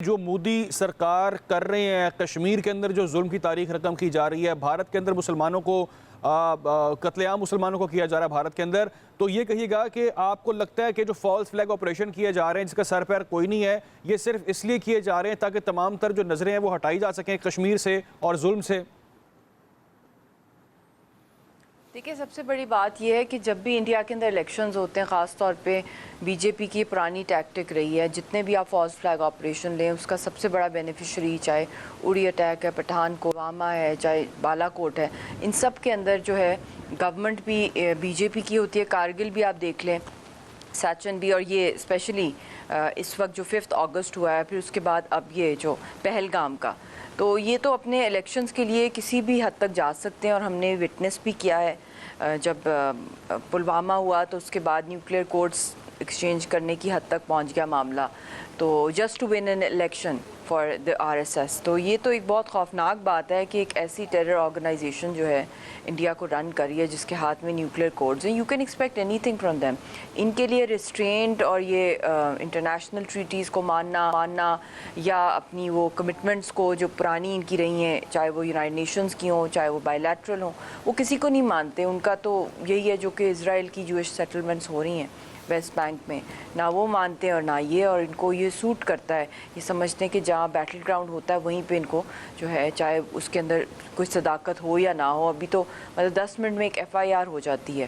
جو مودی سرکار کر رہے ہیں کشمیر کے اندر جو ظلم کی تاریخ رقم کی جا رہی ہے، بھارت کے اندر مسلمانوں کو قتل عام مسلمانوں کو کیا جا رہا ہے بھارت کے اندر، تو یہ کہیے گا کہ آپ کو لگتا ہے کہ جو فالس فلیگ آپریشن کیے جا رہے ہیں جس کا سر پیر کوئی نہیں ہے، یہ صرف اس لیے کیے جا رہے ہیں تاکہ تمام تر جو نظریں ہیں وہ ہٹائی جا سکیں کشمیر سے اور ظلم سے؟ دیکھیں، سب سے بڑی بات یہ ہے کہ جب بھی انڈیا کے اندر الیکشنز ہوتے ہیں، خاص طور پہ بی جے پی کی پرانی ٹیکٹک رہی ہے، جتنے بھی آپ فالس فلیگ آپریشن لیں اس کا سب سے بڑا بینیفیشری چاہے اڑی اٹیک ہے، پٹھان کو پلوامہ ہے، چاہے بالا کوٹ ہے، ان سب کے اندر جو ہے گورنمنٹ بھی بی جے پی کی ہوتی ہے۔ کارگل بھی آپ دیکھ لیں، سیچن بھی، اور یہ اسپیشلی اس وقت جو 5 اگست ہوا ہے، پھر اس کے بعد اب یہ جو پہلگام کا، تو یہ تو اپنے الیکشنز کے لیے کسی بھی حد تک جا سکتے ہیں، اور ہم نے وٹنس بھی کیا ہے جب پلوامہ ہوا تو اس کے بعد نیوکلیئر کوڈز ایکسچینج کرنے کی حد تک پہنچ گیا معاملہ، تو just to win an election for the R S S. تو یہ تو ایک بہت خوفناک بات ہے کہ ایک ایسی ٹیرر آرگنائزیشن جو ہے انڈیا کو رن کر رہی ہے جس کے ہاتھ میں نیوکلیئر کوڈز ہیں، you can expect anything from them. ان کے لیے ریسٹرینٹ اور یہ انٹرنیشنل ٹریٹیز کو ماننا یا اپنی وہ کمٹمنٹس کو جو پرانی ان کی رہی ہیں، چاہے وہ یونائٹڈ نیشنز کی ہوں چاہے وہ بائی لیٹرل ہوں، وہ کسی کو نہیں مانتے۔ ان کا تو یہی ہے جو کہ اسرائیل کی جوئش سیٹلمنٹس ہو رہی ہیں ویسٹ بینک میں، نہ وہ مانتے ہیں اور نہ یہ، اور ان کو یہ سوٹ کرتا ہے، یہ سمجھتے ہیں کہ جہاں بیٹل گراؤنڈ ہوتا ہے وہیں پہ ان کو جو ہے، چاہے اس کے اندر کوئی صداقت ہو یا نہ ہو۔ ابھی تو مطلب 10 منٹ میں ایک FIR ہو جاتی ہے،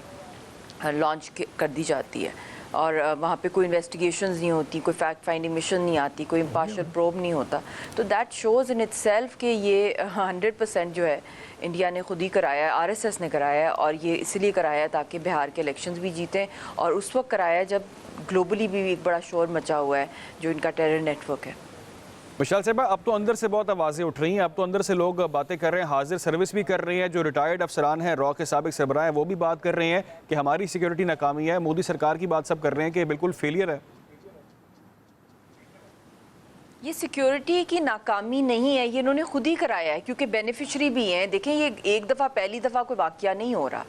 لانچ کر دی جاتی ہے، اور وہاں پہ کوئی انویسٹیگیشنز نہیں ہوتی، کوئی فیکٹ فائنڈنگ مشن نہیں آتی، کوئی امپارشل پروب نہیں ہوتا۔ تو that shows in itself کہ یہ 100% جو ہے انڈیا نے خود ہی کرایا ہے، RSS نے کرایا ہے، اور یہ اس لیے کرایا ہے تاکہ بہار کے الیکشنز بھی جیتیں، اور اس وقت کرایا ہے جب گلوبلی بھی ایک بڑا شور مچا ہوا ہے جو ان کا ٹیرر نیٹ ورک ہے۔ مشال صاحبہ، اب تو اندر سے بہت آوازیں اٹھ رہی ہیں، اب تو اندر سے لوگ باتیں کر رہے ہیں، حاضر سروس بھی کر رہے ہیں، جو ریٹائرڈ افسران ہیں، را کے سابق سربراہ ہیں، وہ بھی بات کر رہے ہیں کہ ہماری سیکیورٹی ناکامی ہے، مودی سرکار کی بات سب کر رہے ہیں کہ بالکل فیلئر ہے۔ یہ سیکیورٹی کی ناکامی نہیں ہے، یہ انہوں نے خود ہی کرایا ہے، کیونکہ بینیفیشری بھی ہیں۔ دیکھیں، یہ ایک دفعہ پہلی دفعہ کوئی واقعہ نہیں ہو رہا،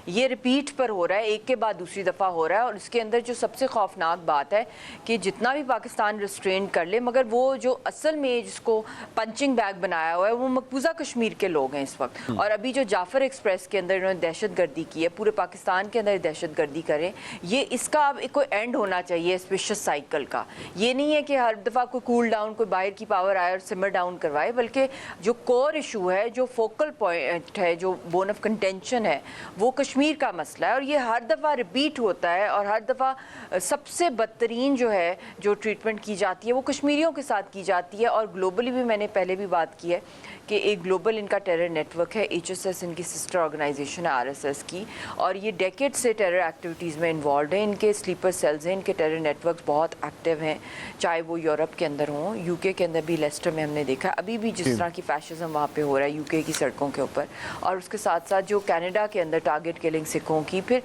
یہ ریپیٹ پر ہو رہا ہے، ایک کے بعد دوسری دفعہ ہو رہا ہے، اور اس کے اندر جو سب سے خوفناک بات ہے کہ جتنا بھی پاکستان ریسٹرین کر لے، مگر وہ جو اصل میں جس کو پنچنگ بیگ بنایا ہوا ہے وہ مقبوضہ کشمیر کے لوگ ہیں اس وقت۔ اور ابھی جو جعفر ایکسپریس کے اندر انہوں نے دہشت گردی کی ہے، پورے پاکستان کے اندر دہشت گردی کریں، یہ اس کا اب کوئی اینڈ ہونا چاہیے اس ویشس سائیکل کا۔ یہ نہیں ہے کہ ہر دفعہ کوئی کول ڈاؤن، کوئی باہر کی پاور آئے اور سمر ڈاؤن کروائے، بلکہ جو کور ایشو ہے، جو فوکل پوائنٹ ہے، جو بون آف کنٹینشن ہے، وہ کشمیر کا مسئلہ ہے، اور یہ ہر دفعہ ریپیٹ ہوتا ہے، اور ہر دفعہ سب سے بدترین جو ہے جو ٹریٹمنٹ کی جاتی ہے وہ کشمیریوں کے ساتھ کی جاتی ہے۔ اور گلوبلی بھی میں نے پہلے بھی بات کی ہے کہ ایک گلوبل ان کا ٹیرر نیٹ ورک ہے، HSS ان کی سسٹر آرگنائزیشن ہے RSS کی، اور یہ ڈیکیڈ سے ٹیرر ایکٹیویٹیز میں انوالوڈ ہیں، ان کے سلیپر سیلز ہیں، ان کے ٹیرر نیٹ ورکس بہت ایکٹیو ہیں، چاہے وہ یورپ کے اندر ہوں، UK کے اندر بھی لیسٹر میں ہم نے دیکھا ابھی بھی جس طرح کی فیشزم وہاں پہ ہو رہا ہے UK کی سڑکوں کے اوپر، اور اس کے ساتھ ساتھ جو کینیڈا کے اندر ٹارگٹ کلنگ سکھوں کی، پھر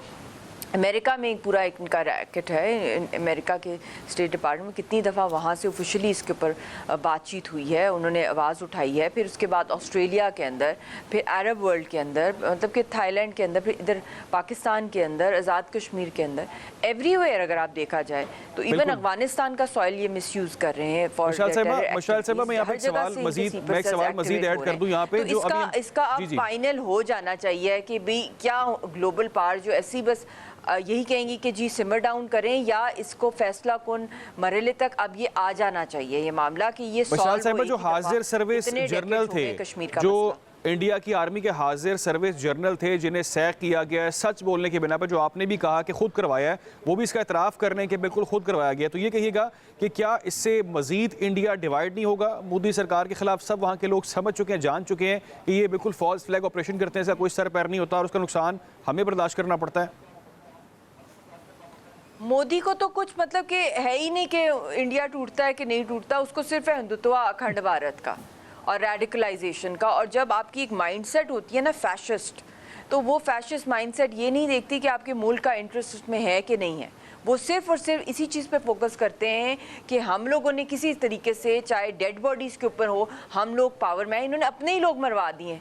امریکہ میں ایک پورا ایک ان کا ریکٹ ہے، امریکہ کے اسٹیٹ ڈپارٹمنٹ میں کتنی دفعہ وہاں سے آفیشلی اس کے اوپر بات چیت ہوئی ہے، انہوں نے آواز اٹھائی ہے، پھر اس کے بعد آسٹریلیا کے اندر، پھر عرب ورلڈ کے اندر، مطلب کہ تھائی لینڈ کے اندر، پھر ادھر پاکستان کے اندر، آزاد کشمیر کے اندر، ایوری ویئر اگر آپ دیکھا جائے تو ایون افغانستان کا سوائل یہ مس یوز کر رہیں ہیں فار مشال صاحبہ، میں یہاں پہ ایک سوال مزید ایڈ کر دوں یہاں پہ، جو اس کا اب فائنل ہو جانا چاہیے کہ بھی کیا گلوبل پاور جو ایسی بس یہی کہیں گی کہ جی سمر ڈاؤن کریں، یا اس کو فیصلہ کن مرحلے تک اب یہ آ جانا چاہیے یہ معاملہ کہ یہ مشال صاحبہ، جو حاضر سروس جرنل تھے، جو انڈیا کی آرمی کے حاضر سروس جرنل تھے جنہیں سیک کیا گیا ہے سچ بولنے کی بنا پر، جو آپ نے بھی کہا کہ خود کروایا ہے، وہ بھی اس کا اعتراف کر رہے ہیں کہ بالکل خود کروایا گیا، تو یہ کہیے گا کہ کیا اس سے مزید انڈیا ڈیوائیڈ نہیں ہوگا مودی سرکار کے خلاف؟ سب وہاں کے لوگ سمجھ چکے ہیں، جان چکے ہیں کہ یہ بالکل فالس فلیگ آپریشن کرتے ہیں، اس کا کوئی سر پیر نہیں ہوتا اور اس کا نقصان ہمیں برداشت کرنا پڑتا ہے۔ مودی کو تو کچھ مطلب کہ ہے ہی نہیں کہ انڈیا ٹوٹتا ہے کہ نہیں ٹوٹتا، اس کو صرف ہے ہندوتوا اکھنڈ بھارت کا اور ریڈیکلائزیشن کا، اور جب آپ کی ایک مائنڈ سیٹ ہوتی ہے نا فیشسٹ، تو وہ فیشسٹ مائنڈ سیٹ یہ نہیں دیکھتی کہ آپ کے ملک کا انٹرسٹ اس میں ہے کہ نہیں ہے، وہ صرف اور صرف اسی چیز پہ فوکس کرتے ہیں کہ ہم لوگوں نے کسی طریقے سے، چاہے ڈیڈ باڈیز کے اوپر ہو، ہم لوگ پاور میں، انہوں نے اپنے ہی لوگ مروا دیے ہیں،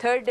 3rd